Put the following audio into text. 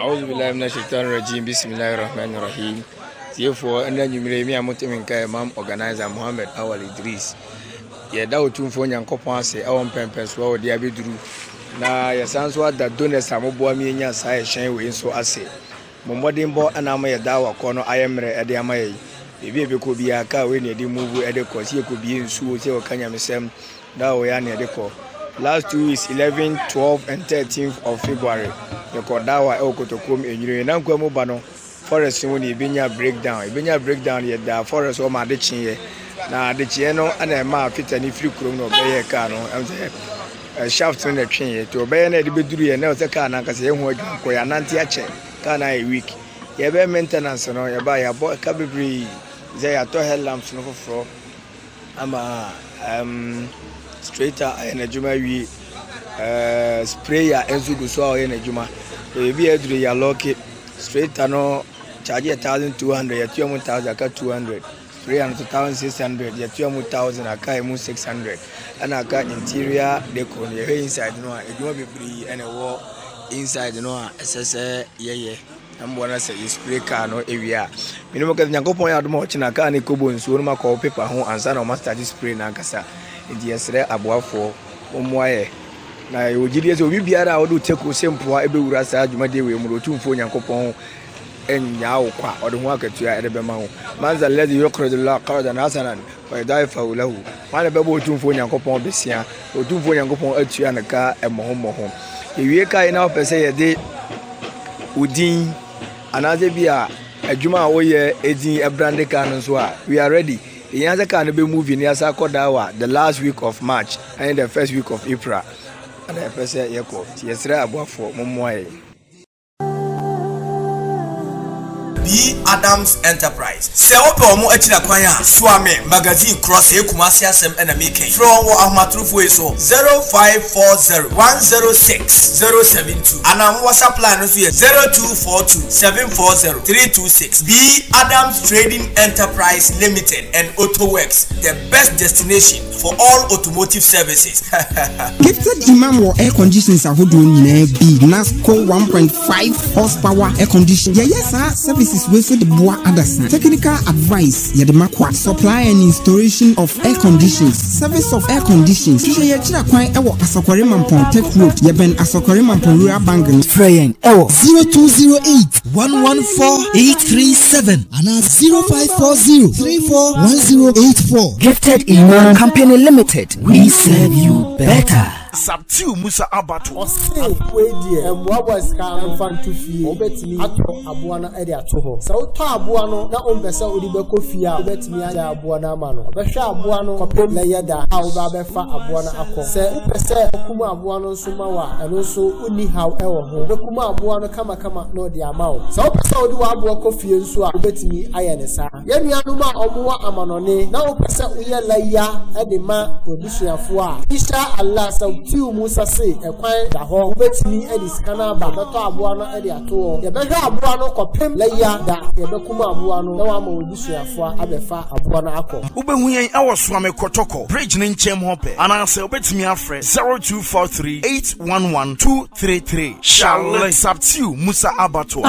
Awwal billahi minash shaitanir rajim. Bismillahir rahmanir rahim. Therefore, and then you may be a motiminka MAM organizer Muhammad Awwal Iddriss. Ye da otumfo nyankopon ase awon pempenswa wo dia beduru na yesanso da donors amoboa mi nya sa ye hyen we nso ase momodin bo anama ye Dawah ko no ayemre ede amaye bibi ebeko bia ka we ne de move ede ko sie ko bi nsuo se o kanya mesem Dawah ya ne ede ko last 2 weeks 11, 12 and 13th of February ye ko Dawah e okotokom enyire na nkwa mu ba no forest woni ibenya breakdown ye da forest o ma de chin na de chie no ana ma fita ni free krom no be ye ka no am say shaft no twen ye to be na de beduru ye na o se ka na nka se ye hu adwuma ko ya nante a che ka na a week ye be maintenance no ye ba ya bo ka bebri ze ya to head lamps no foforo ama straighter na juma wi sprayer enzu go so ye na juma e bi eduru ya lock straighter no charge 1200 ya 1000 ka 200 300,600 ya 2,000 aka mu 600 ana aka interior decor ye inside no a eduma bebri ene wo inside no a ss ye ambo na say spray car no ewia minimo ka nyankopon ya adoma ochina ka ne kobo nsuo no makọ paper ho ansa na master spray na nkasa enti yesre aboafo omoaye na ogidi ese obi biara odo teko sempoa ebewura sa adwuma de we mu otumfo nyankopon enyawo kwa odho akatua edebe ma ho manza lezi yuqridullah qardan hasanan wa yadaifu lahu mana bebo otumfo nyankopon besia otumfo nyankopon atua na ka emoho ewie kai na opese ye de udin anaze bia adwuma wo ye edin ebrande ka no so a we are ready yanze ka no be movie ni asa Dawah the last week of March and the first week of April and the first year ko yesra aboafo mommoaye B. Adams Enterprise. Se ope omo achina kwanya Swame magazine cross ekumasi asem na making. From wo ahmatrufo eso 0540-106-072. Anam WhatsApp line so 0242-740-326. B. Adams Trading Enterprise Limited and Auto Works, the best destination for all automotive services. Gifted Imam or air conditioners ahodo nyina bi Nasco 1.5 horsepower air condition. Yes, services we so the boa Anderson. Technical advice yet the makwa supply and installation of air conditions. Service of air conditions. To ye chira kwan ewo Asokore Mampon Tech Road. Ye ben Asokore Mampon Rural Bank. Freyen ewo 0208-114-837 and 0540-341084. Gifted Imam Company Limited. We serve you better. Subtil Musa Abato. Ose we die emboa boys ka amfa ntufi obetimi ato aboa na ede ato ho sa uto aboa no na ombesa odi beko fie a obetimi aja aboa na ama no obehwe aboa no kopem na yeda a oba befa aboa na akọ se upese okumu aboa no nso mawa eno nso uni haw ewo ho okumu aboa no kama na odi ama o sa upese odi wa aboa kofie nso a obetimi aye ne sa yenuanu ma omowa amanone na upese uye laya ede ma odisuafo a isha Allah sa Tiu Musa say ekwan da ho betimi edi skana ba beto aboa no edi ato ye behwe aboa no kopem leya da ye bekuma aboa no na wa ma odisuafo abefa aboa no akọ ubehu yen awoso ame kotoko bridge ne nchem hope ananse obetimi afre 0243-811-233 Charlotte Subtil Musa Abato.